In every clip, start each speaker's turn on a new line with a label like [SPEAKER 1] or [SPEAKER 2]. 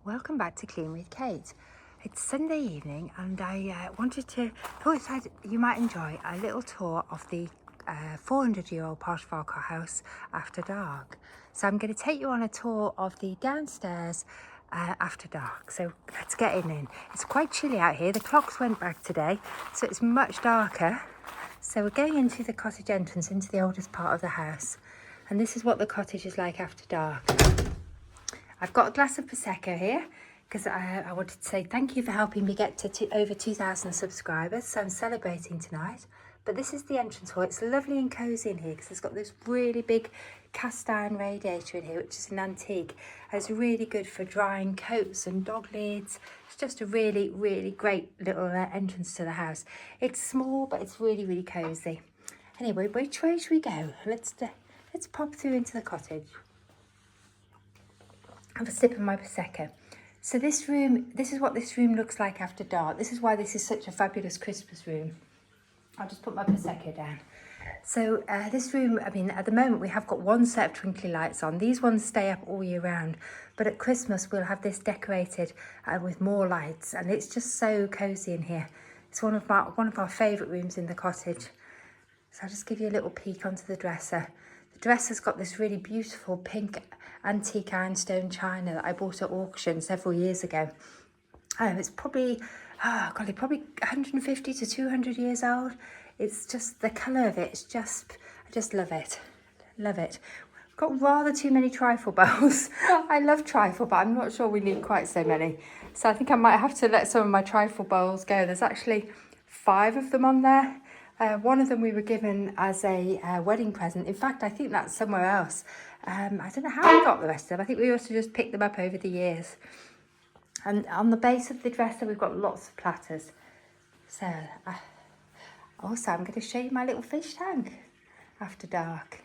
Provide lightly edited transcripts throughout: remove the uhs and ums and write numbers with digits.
[SPEAKER 1] Welcome back to Clean with Kate. It's Sunday evening and I thought you might enjoy a little tour of the 400-year-old Poshmark house after dark. So I'm going to take you on a tour of the downstairs after dark. So let's get in. It's quite chilly out here. The clocks went back today, so it's much darker. So we're going into the cottage entrance, into the oldest part of the house. And this is what the cottage is like after dark. I've got a glass of Prosecco here because I wanted to say thank you for helping me get to over 2,000 subscribers. So I'm celebrating tonight. But this is the entrance hall. It's lovely and cosy in here because it's got this really big cast iron radiator in here, which is an antique. And it's really good for drying coats and dog lids. It's just a really, really great little entrance to the house. It's small, but it's really, really cosy. Anyway, which way should we go? Let's pop through into the cottage. Have a sip of my Prosecco. So this is what this room looks like after dark. This is why this is such a fabulous Christmas room. I'll just put my Prosecco down. So this room, I mean, at the moment we have got one set of twinkly lights on. These ones stay up all year round. But at Christmas we'll have this decorated with more lights. And it's just so cosy in here. It's one of our favourite rooms in the cottage. So I'll just give you a little peek onto the dresser. The dresser's got this really beautiful pink antique ironstone china that I bought at auction several years ago. It's probably, probably 150 to 200 years old. It's just the colour of it. I just love it. Love it. Got rather too many trifle bowls. I love trifle, but I'm not sure we need quite so many. So I think I might have to let some of my trifle bowls go. There's actually 5 of them on there. One of them we were given as a wedding present. In fact, I think that's somewhere else. I don't know how we got the rest of them. I think we also just picked them up over the years. And on the base of the dresser, we've got lots of platters. So, also, I'm going to show you my little fish tank after dark.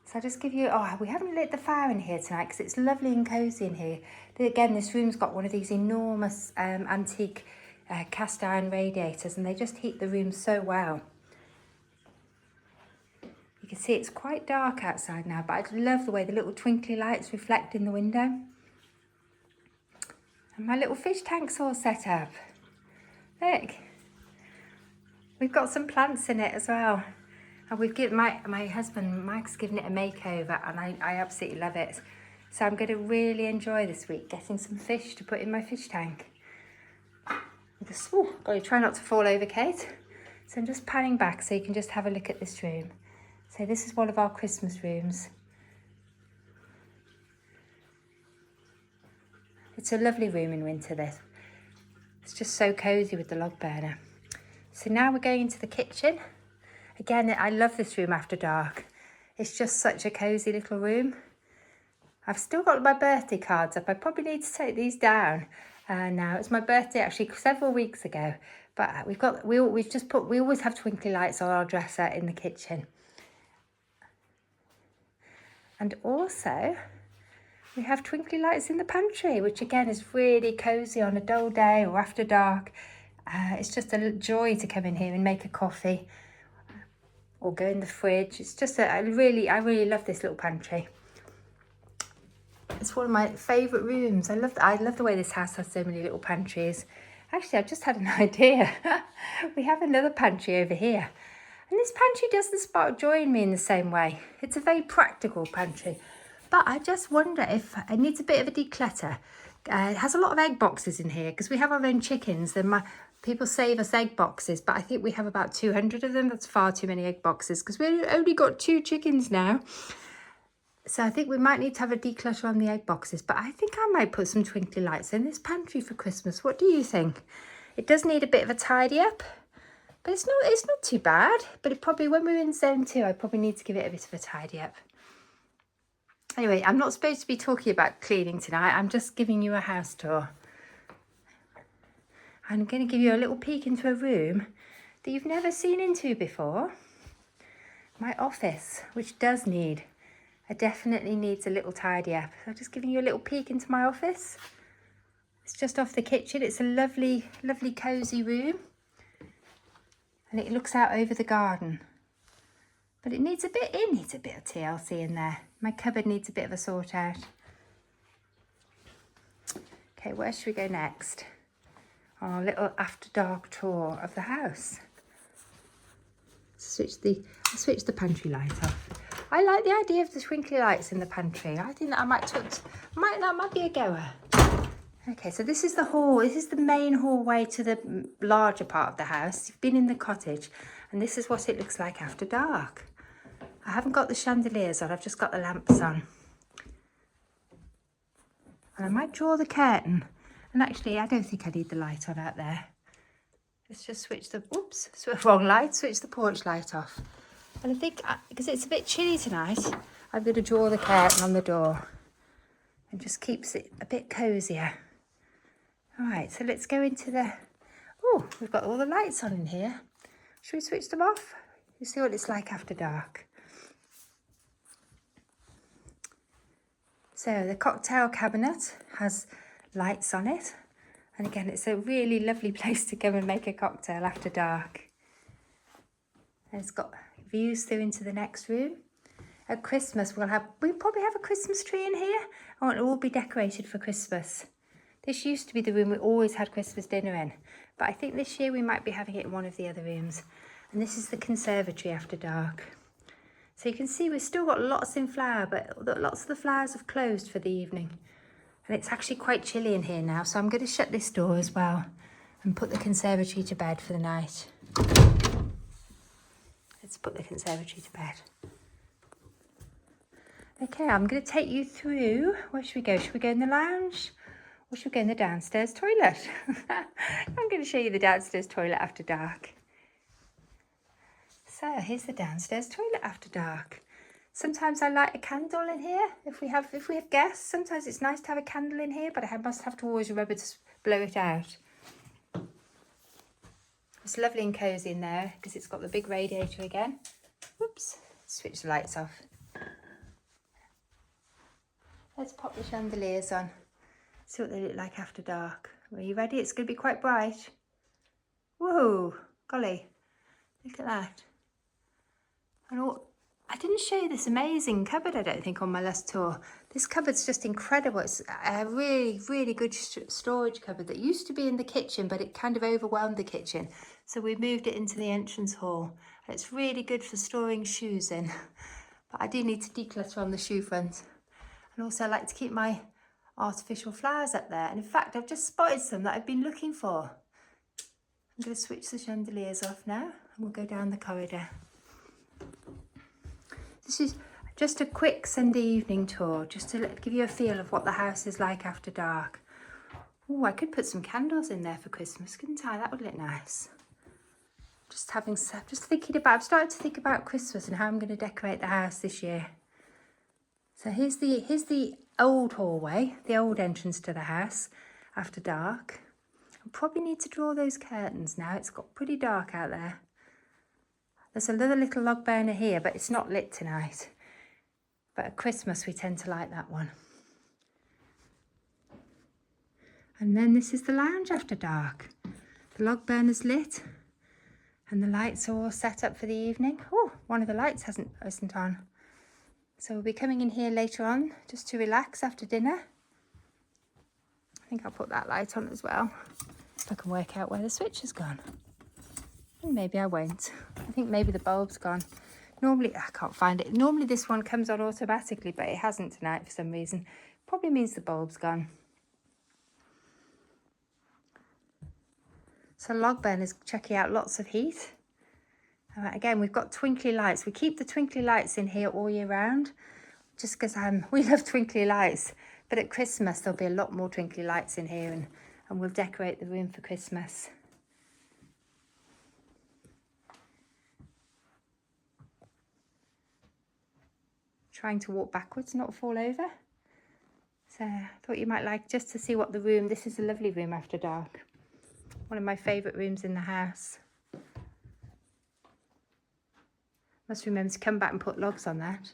[SPEAKER 1] So I'll just give you, we haven't lit the fire in here tonight because it's lovely and cosy in here. Again, this room's got one of these enormous antique cast iron radiators and they just heat the room so well. You can see it's quite dark outside now, but I love the way the little twinkly lights reflect in the window. And my little fish tank's all set up. Look, we've got some plants in it as well. And we've given my husband Mike's given it a makeover and I absolutely love it. So I'm going to really enjoy this week getting some fish to put in my fish tank. Just, got to try not to fall over, Kate. So I'm just panning back so you can just have a look at this room. So this is one of our Christmas rooms. It's a lovely room in winter, this. It's just so cosy with the log burner. So now we're going into the kitchen. Again, I love this room after dark. It's just such a cosy little room. I've still got my birthday cards up. I probably need to take these down. Now it's my birthday actually several weeks ago, but we always have twinkly lights on our dresser in the kitchen, and also we have twinkly lights in the pantry, which again is really cosy on a dull day or after dark. It's just a joy to come in here and make a coffee or go in the fridge. It's just I really love this little pantry. It's one of my favourite rooms. I love the way this house has so many little pantries. Actually, I've just had an idea. We have another pantry over here. And this pantry doesn't spark joy in me in the same way. It's a very practical pantry. But I just wonder if it needs a bit of a declutter. It has a lot of egg boxes in here because we have our own chickens. Then people save us egg boxes, but I think we have about 200 of them. That's far too many egg boxes because we've only got 2 chickens now. So I think we might need to have a declutter on the egg boxes, but I think I might put some twinkly lights in this pantry for Christmas. What do you think? It does need a bit of a tidy up, but it's not too bad. But it probably, when we're in zone 2, I probably need to give it a bit of a tidy up. Anyway, I'm not supposed to be talking about cleaning tonight. I'm just giving you a house tour. I'm going to give you a little peek into a room that you've never seen into before. My office, which definitely needs a little tidy up. So I'm just giving you a little peek into my office. It's just off the kitchen. It's a lovely, lovely cosy room. And it looks out over the garden. But it needs a bit of TLC in there. My cupboard needs a bit of a sort out. Okay, where should we go next? Our little after dark tour of the house. Switch the pantry light off. I like the idea of the twinkly lights in the pantry. I think that that might be a goer. Okay, so this is the hall. This is the main hallway to the larger part of the house. You've been in the cottage, and this is what it looks like after dark. I haven't got the chandeliers on, I've just got the lamps on. And I might draw the curtain. And actually, I don't think I need the light on out there. Let's just switch the, wrong light, switch the porch light off. And I think, because it's a bit chilly tonight, I'm going to draw the curtain on the door. And just keeps it a bit cosier. All right, so let's go into the, we've got all the lights on in here. Should we switch them off? You see what it's like after dark. So the cocktail cabinet has lights on it. And again, it's a really lovely place to go and make a cocktail after dark. And it's got views through into the next room. At Christmas, we'll probably have a Christmas tree in here. I want it all be decorated for Christmas. This used to be the room we always had Christmas dinner in. But I think this year we might be having it in one of the other rooms. And this is the conservatory after dark. So you can see we've still got lots in flower, but lots of the flowers have closed for the evening. And it's actually quite chilly in here now, so I'm going to shut this door as well and put the conservatory to bed for the night. Let's put the conservatory to bed. Okay, I'm going to take you through, where should we go? Should we go in the lounge or should we go in the downstairs toilet? I'm going to show you the downstairs toilet after dark. So here's the downstairs toilet after dark. Sometimes I light a candle in here if we have guests. Sometimes it's nice to have a candle in here, but I must have to always remember to blow it out. It's lovely and cosy in there because it's got the big radiator again. Whoops, switch the lights off. Let's pop the chandeliers on. See what they look like after dark. Are you ready? It's going to be quite bright. Whoa, golly, look at that. And I didn't show you this amazing cupboard, I don't think, on my last tour. This cupboard's just incredible. It's a really, really good storage cupboard that used to be in the kitchen, but it kind of overwhelmed the kitchen. So we moved it into the entrance hall. And it's really good for storing shoes in. But I do need to declutter on the shoe front. And also I like to keep my artificial flowers up there. And in fact, I've just spotted some that I've been looking for. I'm going to switch the chandeliers off now and we'll go down the corridor. This is just a quick Sunday evening tour, just to give you a feel of what the house is like after dark. Oh, I could put some candles in there for Christmas, couldn't I? That would look nice. I've started to think about Christmas and how I'm going to decorate the house this year. So here's the old hallway, the old entrance to the house after dark. I probably need to draw those curtains now. It's got pretty dark out there. There's another little log burner here, but it's not lit tonight. But at Christmas, we tend to light that one. And then this is the lounge after dark. The log burner's lit and the lights are all set up for the evening. Oh, one of the lights isn't on. So we'll be coming in here later on just to relax after dinner. I think I'll put that light on as well, if I can work out where the switch has gone. And maybe I won't. I think maybe the bulb's gone. Normally, I can't find it. Normally this one comes on automatically, but it hasn't tonight for some reason. Probably means the bulb's gone. So log burner's chucking out lots of heat. Again, we've got twinkly lights. We keep the twinkly lights in here all year round, just because we love twinkly lights. But at Christmas, there'll be a lot more twinkly lights in here, and we'll decorate the room for Christmas. Trying to walk backwards, not fall over. So I thought you might like just to see what the room, this is a lovely room after dark. One of my favourite rooms in the house. Must remember to come back and put logs on that.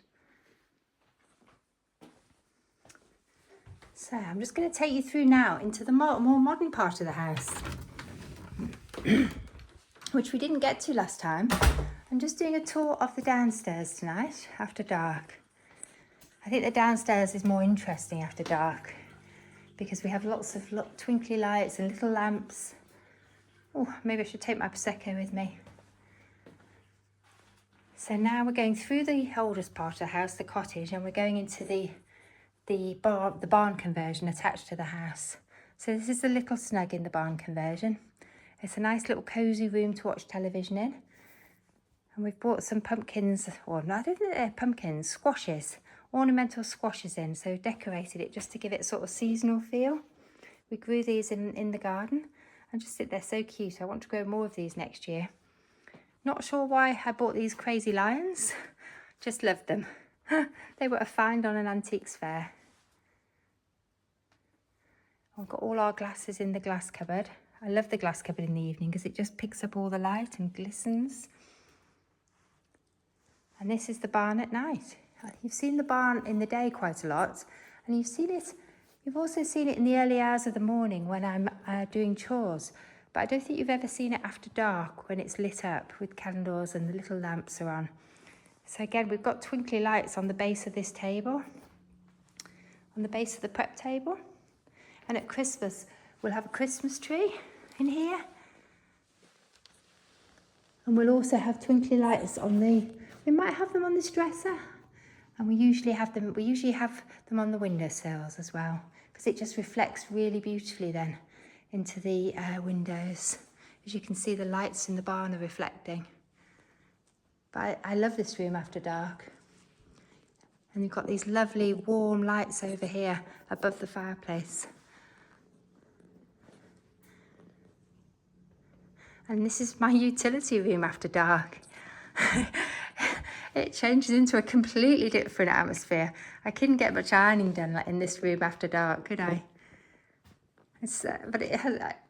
[SPEAKER 1] So I'm just going to take you through now into the more modern part of the house, which we didn't get to last time. I'm just doing a tour of the downstairs tonight after dark. I think the downstairs is more interesting after dark because we have lots of twinkly lights and little lamps. Oh, maybe I should take my Prosecco with me. So now we're going through the oldest part of the house, the cottage, and we're going into the barn conversion attached to the house. So this is the little snug in the barn conversion. It's a nice little cosy room to watch television in. And we've brought some pumpkins, or no, I don't think they're pumpkins, squashes, ornamental squashes in. So decorated it just to give it a sort of seasonal feel. We grew these in the garden and just think they're so cute. I want to grow more of these next year. Not sure why I bought these crazy lions. Just loved them. They were a find on an antiques fair. I've got all our glasses in the glass cupboard. I love the glass cupboard in the evening because it just picks up all the light and glistens. And this is the barn at night. You've seen the barn in the day quite a lot, and you've also seen it in the early hours of the morning when I'm doing chores. But I don't think you've ever seen it after dark when it's lit up with candles and the little lamps are on. So again, we've got twinkly lights on the base of this table, on the base of the prep table. And at Christmas, we'll have a Christmas tree in here. And we'll also have twinkly lights on we might have them on this dresser. And we usually have them on the windowsills as well, because it just reflects really beautifully then into the windows. As you can see, the lights in the barn are reflecting. But I love this room after dark. And you've got these lovely warm lights over here above the fireplace. And this is my utility room after dark. It changes into a completely different atmosphere. I couldn't get much ironing done in this room after dark, could I?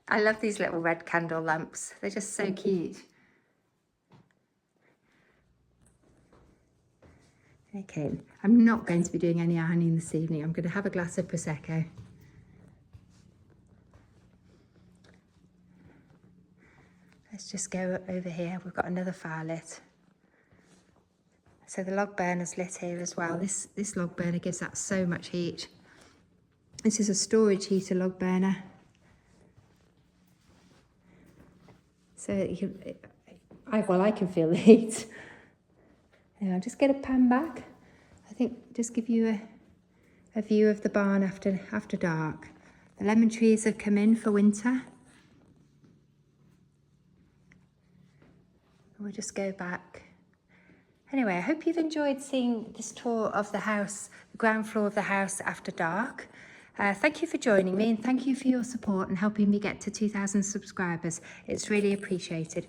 [SPEAKER 1] I love these little red candle lamps. They're just so cute. Okay, I'm not going to be doing any ironing this evening. I'm going to have a glass of Prosecco. Let's just go over here. We've got another fire lit. So the log burner's lit here as well. This log burner gives out so much heat. This is a storage heater log burner. So I can feel the heat. And I'll just get a pan back. I think just give you a view of the barn after dark. The lemon trees have come in for winter. We'll just go back. Anyway, I hope you've enjoyed seeing this tour of the house, the ground floor of the house after dark. Thank you for joining me, and thank you for your support and helping me get to 2,000 subscribers. It's really appreciated.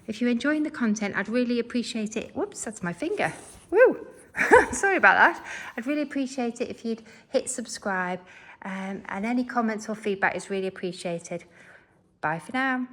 [SPEAKER 1] If you're enjoying the content, I'd really appreciate it. Whoops, that's my finger. Woo! Sorry about that. I'd really appreciate it if you'd hit subscribe, and any comments or feedback is really appreciated. Bye for now.